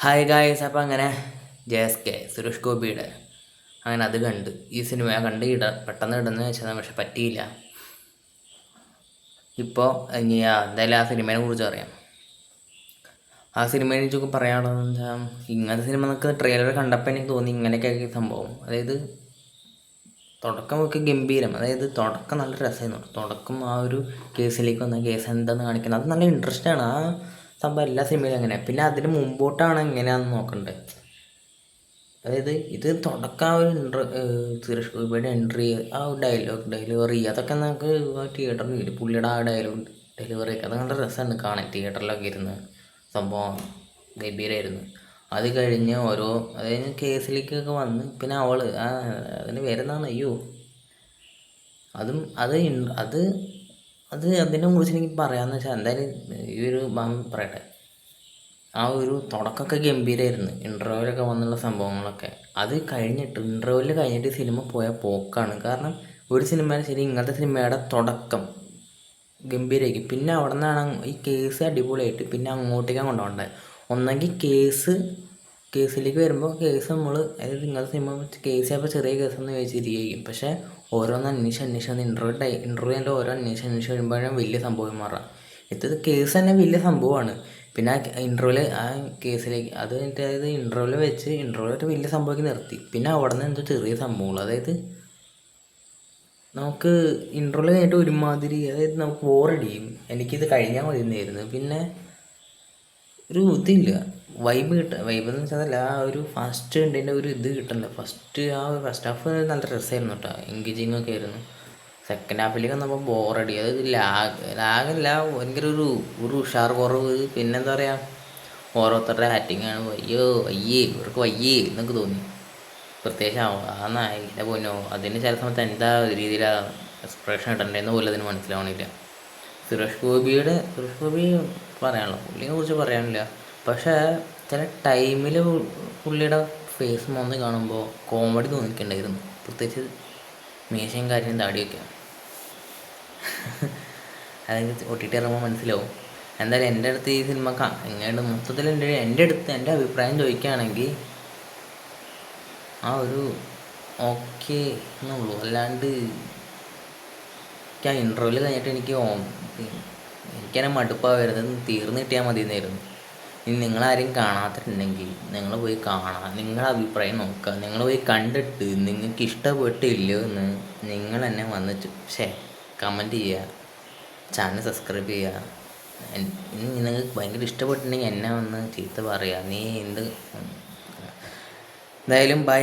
Hi guys. അപ്പോൾ അങ്ങനെ JSK Suresh ഗോപിയുടെ അങ്ങനെ അത് കണ്ട് ഈ സിനിമ കണ്ട് പെട്ടെന്ന് ഇടുന്ന വെച്ചാൽ പക്ഷെ പറ്റിയില്ല. ഇപ്പോൾ ഇനി എന്തായാലും ആ സിനിമയെ കുറിച്ച് അറിയാം. ആ സിനിമയെ കുറിച്ചൊക്കെ പറയാനുള്ളതെന്ന് വെച്ചാൽ ഇങ്ങനത്തെ സിനിമ നമുക്ക് ട്രെയിലർ കണ്ടപ്പോൾ എനിക്ക് തോന്നി ഇങ്ങനെയൊക്കെ ആയിരിക്കും സംഭവം. അതായത് തുടക്കമൊക്കെ ഗംഭീരം, അതായത് തുടക്കം നല്ല രസമായിരുന്നു. തുടക്കം ആ ഒരു കേസിലേക്ക് വന്ന കേസ് എന്താണെന്ന് കാണിക്കുന്നത് അത് നല്ല ഇൻട്രസ്റ്റ് ആണ്. ആ സംഭവം എല്ലാ സിനിമയിലും അങ്ങനെ. പിന്നെ അതിന് മുമ്പോട്ടാണ് എങ്ങനെയാണെന്ന് നോക്കണ്ടേ. അതായത് ഇത് തുടക്കം ആ ഒരു സുരേഷ് ഗോപിയുടെ എൻട്രി, ആ ഒരു ഡെലിവറി അതൊക്കെ നമുക്ക് തിയേറ്ററിൽ പുള്ളിയുടെ ആ ഡെലിവറി ഒക്കെ അത് നല്ല രസമുണ്ട് കാണാൻ. തിയേറ്ററിലൊക്കെ ഇരുന്ന് സംഭവം ഗംഭീരമായിരുന്നു. അത് കഴിഞ്ഞ് അത് കഴിഞ്ഞ് കേസിലേക്കൊക്കെ വന്ന് പിന്നെ അതിന് വരുന്നതാണ്. അയ്യോ, അതും അത് അതിനെ കുറിച്ച് എനിക്ക് പറയാമെന്ന് വെച്ചാൽ എന്തായാലും ഈ ഒരു പറയട്ടെ. ആ ഒരു തുടക്കമൊക്കെ ഗംഭീരമായിരുന്നു. ഇൻ്റർവെല്ലൊക്കെ വന്നുള്ള സംഭവങ്ങളൊക്കെ അത് കഴിഞ്ഞിട്ട് ഇൻ്റർവെല്ല് കഴിഞ്ഞിട്ട് സിനിമ പോയ പോക്കാണ്. കാരണം ഒരു സിനിമയുടെ ശരി ഇങ്ങനത്തെ സിനിമയുടെ തുടക്കം ഗംഭീരമായിരിക്കും. പിന്നെ അവിടെ നിന്നാണ് ഈ കേസ് അടിപൊളിയായിട്ട് പിന്നെ അങ്ങോട്ടേക്കാണ് കൊണ്ടുപോകേണ്ടത്. ഒന്നെങ്കിൽ കേസിലേക്ക് വരുമ്പോൾ നമ്മൾ അതായത് ഇങ്ങനത്തെ സിനിമ കേസ് ചിലപ്പോൾ ചെറിയ കേസെന്ന് ചോദിച്ചിരിക്കും. പക്ഷേ ഓരോന്ന് അന്വേഷിച്ച് ഇൻ്റർവ്യൂവിൻ്റെ ഓരോ അന്വേഷിച്ച് വരുമ്പോഴാണ് വലിയ സംഭവം മാറാം. ഇത് കേസ് തന്നെ വലിയ സംഭവമാണ്. പിന്നെ ആ ഇൻ്റർവ്യൂവിൽ ആ കേസിലേക്ക് അതായത് ഇൻ്റർവ്യൂവിൽ വലിയ സംഭവമൊക്കെ നിർത്തി. പിന്നെ അവിടെ നിന്ന് എന്തോ ചെറിയ സംഭവങ്ങൾ, അതായത് നമുക്ക് ഇൻ്റർവ്യൂ കഴിഞ്ഞിട്ട് ഒരുമാതിരി, അതായത് നമുക്ക് ബോറടിയും. എനിക്കിത് കഴിഞ്ഞാൽ മതി എന്നായിരുന്നു. പിന്നെ ഒരു ഇതില്ല, വൈബ് എന്ന് വെച്ചാൽ ആ ഒരു ഫസ്റ്റ് കണ്ടതിൻ്റെ ഒരു ഇത് കിട്ടണില്ല. ഫസ്റ്റ് ഹാഫ് നല്ല രസമായിരുന്നു കേട്ടോ, എൻഗേജിങ് ഒക്കെ ആയിരുന്നു. സെക്കൻഡ് ഹാഫിലേക്ക് വന്നപ്പോൾ ബോറടി, അതായത് ലാഗല്ല, ഭയങ്കര ഒരു ഉഷാർ കുറവ്. പിന്നെന്താ പറയുക, ഓരോരുത്തരുടെ ആക്ടിങ്ങാണ് വയ്യേ ഇവർക്ക് വയ്യേ എന്നൊക്കെ തോന്നി. പ്രത്യേകിച്ച് ആ നായികൻ്റെ പൊന്നോ, അതിന് ചില സമയത്ത് എന്താ രീതിയിലാണ് എക്സ്പ്രഷൻ ഇടേണ്ടതെന്ന് പോലും അതിന് മനസ്സിലാവണില്ല. സുരേഷ് ഗോപി പറയാനുള്ള പുള്ളിയെ കുറിച്ച് പറയാനില്ല. പക്ഷേ ചില ടൈമിൽ പുള്ളിയുടെ ഫേസ് വന്ന് കാണുമ്പോൾ കോമഡി തോന്നിയിട്ടുണ്ടായിരുന്നു. പ്രത്യേകിച്ച് മീശയും കാര്യം താടിയൊക്കെ. അതായത് OTT ഇറങ്ങുമ്പോൾ മനസ്സിലാവും. എന്തായാലും എൻ്റെ അടുത്ത് ഈ സിനിമ എങ്ങനെയുണ്ട് മൊത്തത്തിൽ എൻ്റെ അഭിപ്രായം ചോദിക്കുകയാണെങ്കിൽ ആ ഒരു ഓക്കെ എന്നുള്ളൂ. അല്ലാണ്ട് എനിക്ക് ആ ഇൻ്റർവ്യൂവിൽ കഴിഞ്ഞിട്ട് എനിക്കതിനെ മടുപ്പാകരുത്, തീർന്നു കിട്ടിയാൽ മതി എന്നായിരുന്നു. ഇനി നിങ്ങളാരും കാണാത്തിട്ടുണ്ടെങ്കിൽ നിങ്ങൾ പോയി കാണാം, നിങ്ങളുടെ അഭിപ്രായം നോക്കുക. നിങ്ങൾ പോയി കണ്ടിട്ട് നിങ്ങൾക്ക് ഇഷ്ടപ്പെട്ടില്ലയോ എന്ന് നിങ്ങൾ തന്നെ വന്ന് കമൻറ്റ് ചെയ്യുക, ചാനൽ സബ്സ്ക്രൈബ് ചെയ്യുക. ഇനി നിങ്ങൾക്ക് ഭയങ്കര ഇഷ്ടപ്പെട്ടിട്ടുണ്ടെങ്കിൽ എന്നെ വന്ന് ചീത്ത പറയുക. നീ എന്തായാലും ബൈ.